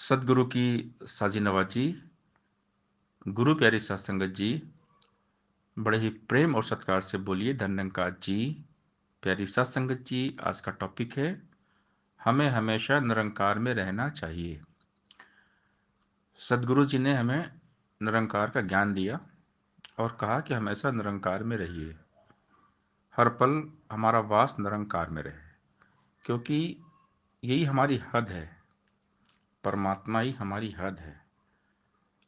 सदगुरु की साजी नवाजी, गुरु प्यारी सत्संगत जी, बड़े ही प्रेम और सत्कार से बोलिए धन्यंकार जी। प्यारी सत्संगत जी, आज का टॉपिक है हमें हमेशा निरंकार में रहना चाहिए। सदगुरु जी ने हमें निरंकार का ज्ञान दिया और कहा कि हमेशा निरंकार में रहिए, हर पल हमारा वास निरंकार में रहे, क्योंकि यही हमारी हद है। परमात्मा ही हमारी हद है।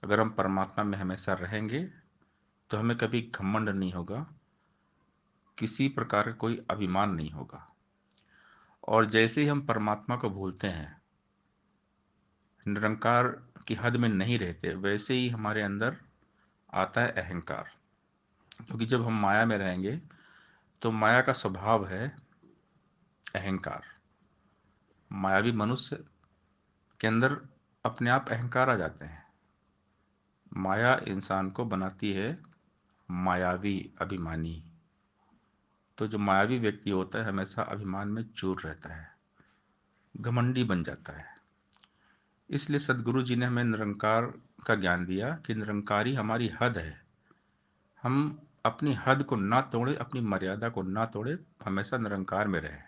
अगर हम परमात्मा में हमेशा रहेंगे तो हमें कभी घमंड नहीं होगा, किसी प्रकार का कोई अभिमान नहीं होगा। और जैसे ही हम परमात्मा को भूलते हैं, निरंकार की हद में नहीं रहते, वैसे ही हमारे अंदर आता है अहंकार। क्योंकि जब हम माया में रहेंगे तो माया का स्वभाव है अहंकार। मायावी मनुष्य के अंदर अपने आप अहंकार आ जाते हैं। माया इंसान को बनाती है मायावी, अभिमानी। तो जो मायावी व्यक्ति होता है हमेशा अभिमान में चूर रहता है, घमंडी बन जाता है। इसलिए सदगुरु जी ने हमें निरंकार का ज्ञान दिया कि निरंकारी हमारी हद है। हम अपनी हद को ना तोड़े, अपनी मर्यादा को ना तोड़े, हमेशा निरंकार में रहें।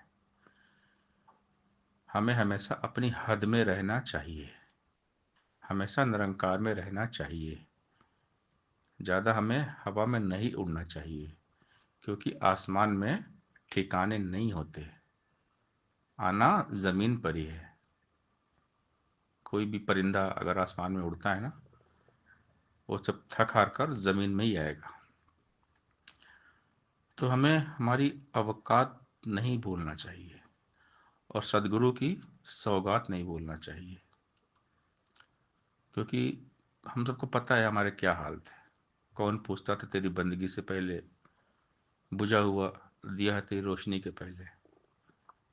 हमें हमेशा अपनी हद में रहना चाहिए, हमेशा निरंकार में रहना चाहिए। ज़्यादा हमें हवा में नहीं उड़ना चाहिए, क्योंकि आसमान में ठिकाने नहीं होते, आना ज़मीन पर ही है। कोई भी परिंदा अगर आसमान में उड़ता है ना, वो सब थक हार कर ज़मीन में ही आएगा। तो हमें हमारी अवकात नहीं भूलना चाहिए और सदगुरु की सौगात नहीं भूलना चाहिए, क्योंकि हम सबको पता है हमारे क्या हाल थे। कौन पूछता था तेरी बंदगी से पहले, बुझा हुआ दिया है तेरी रोशनी के पहले,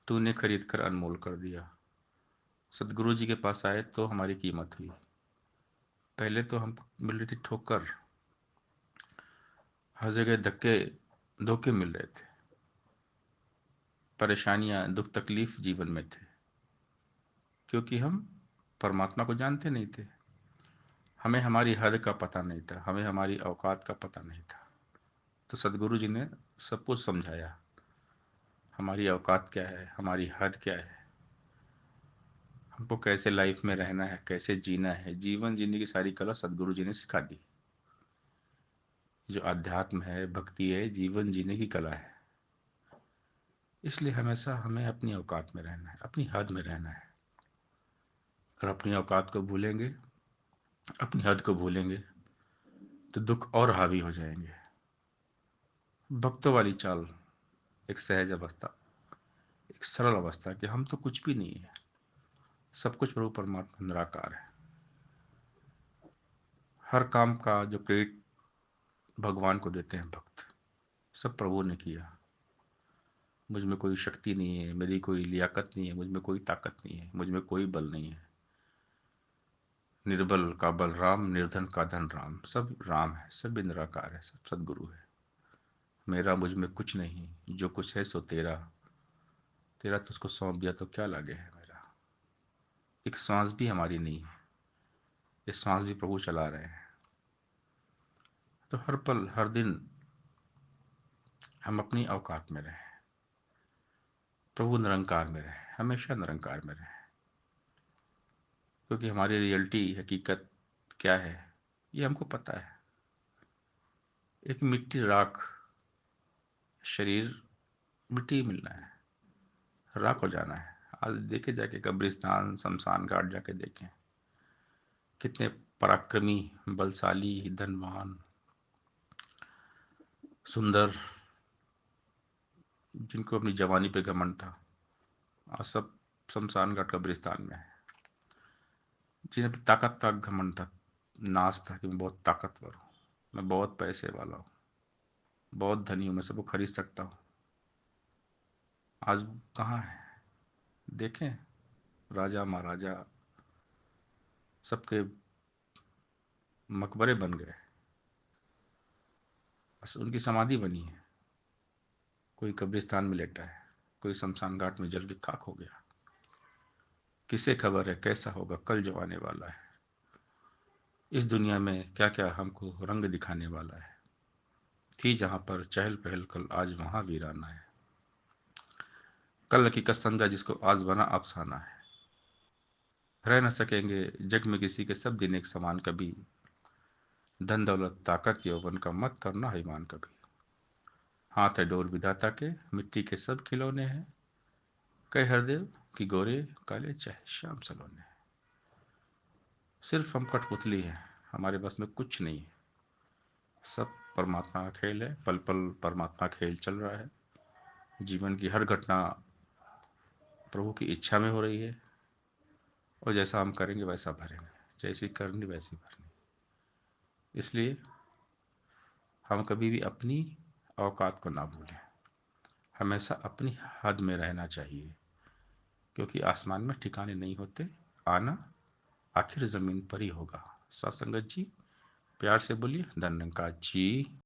तूने खरीद कर अनमोल कर दिया। सदगुरु जी के पास आए तो हमारी कीमत हुई। पहले तो हम मिल रही थी ठोकर, हर जगह धक्के धोखे मिल रहे थे, परेशानियां दुख तकलीफ जीवन में थे, क्योंकि हम परमात्मा को जानते नहीं थे। हमें हमारी हद का पता नहीं था, हमें हमारी औकात का पता नहीं था। तो सदगुरु जी ने सब कुछ समझाया, हमारी औकात क्या है, हमारी हद क्या है, हमको कैसे लाइफ में रहना है, कैसे जीना है। जीवन जीने की सारी कला सदगुरु जी ने सिखा दी। जो अध्यात्म है, भक्ति है, जीवन जीने की कला है। इसलिए हमेशा हमें अपनी औकात में रहना है, अपनी हद में रहना है। अगर अपनी औकात को भूलेंगे, अपनी हद को भूलेंगे, तो दुख और हावी हो जाएंगे। भक्तों वाली चाल, एक सहज अवस्था, एक सरल अवस्था कि हम तो कुछ भी नहीं है, सब कुछ प्रभु परमात्मा निराकार है। हर काम का जो क्रेडिट भगवान को देते हैं भक्त, सब प्रभु ने किया। मुझ में कोई शक्ति नहीं है, मेरी कोई लियाकत नहीं है, मुझ में कोई ताकत नहीं है, मुझ में कोई बल नहीं है। निर्बल का बल राम, निर्धन का धन राम, सब राम है, सब निराकार है, सब सदगुरु है। मेरा मुझ में कुछ नहीं, जो कुछ है सो तेरा, तेरा तुझको सौंप दिया तो क्या लगे है मेरा। एक सांस भी हमारी नहीं है, ये सांस भी प्रभु चला रहे हैं। तो हर पल हर दिन हम अपनी औकात में रहें, प्रभु निरंकार में रहें, हमेशा निरंकार में रहें। क्योंकि हमारी रियलिटी, हकीकत क्या है ये हमको पता है। एक मिट्टी राख, शरीर मिट्टी मिलना है, राख हो जाना है। आज देखे जाके कब्रिस्तान, शमशान घाट जाके देखें, कितने पराक्रमी, बलशाली, धनवान, सुंदर, जिनको अपनी जवानी पे घमंड था, आज सब शमशान घाट कब्रिस्तान में है। जिन्हें अपनी ताकत का घमंड था, नाज था कि मैं बहुत ताकतवर हूँ, मैं बहुत पैसे वाला हूँ, बहुत धनी हूँ, मैं सबको खरीद सकता हूँ। आज कहाँ है? देखें, राजा महाराजा सबके मकबरे बन गए, बस उनकी समाधि बनी है। कोई कब्रिस्तान में लेटा है, कोई शमशान घाट में जल के खाक हो गया। किसे खबर है कैसा होगा कल जो आने वाला है। इस दुनिया में क्या क्या हमको रंग दिखाने वाला है। थी जहां पर चहल पहल कल आज वहां वीराना है। कल हकीकत समझा जिसको आज बना अफसाना है। रह न सकेंगे जग में किसी के सब दिन एक समान कभी। धन दौलत ताकत यौवन का मत करना है ईमान कभी। हाथ है डोर विधाता के मिट्टी के सब खिलौने हैं। कहे हरदेव कि गोरे काले चाहे श्याम सलोने। सिर्फ हम कठपुतली हैं, हमारे बस में कुछ नहीं है। सब परमात्मा का खेल है, पल पल परमात्मा खेल चल रहा है। जीवन की हर घटना प्रभु की इच्छा में हो रही है। और जैसा हम करेंगे वैसा भरेंगे, जैसी करनी वैसी भरनी। इसलिए हम कभी भी अपनी औकात को ना भूलें। हमेशा अपनी हद में रहना चाहिए, क्योंकि आसमान में ठिकाने नहीं होते। आना आखिर ज़मीन पर ही होगा। सत्संगत जी, प्यार से बोलिए धन्यवाद जी।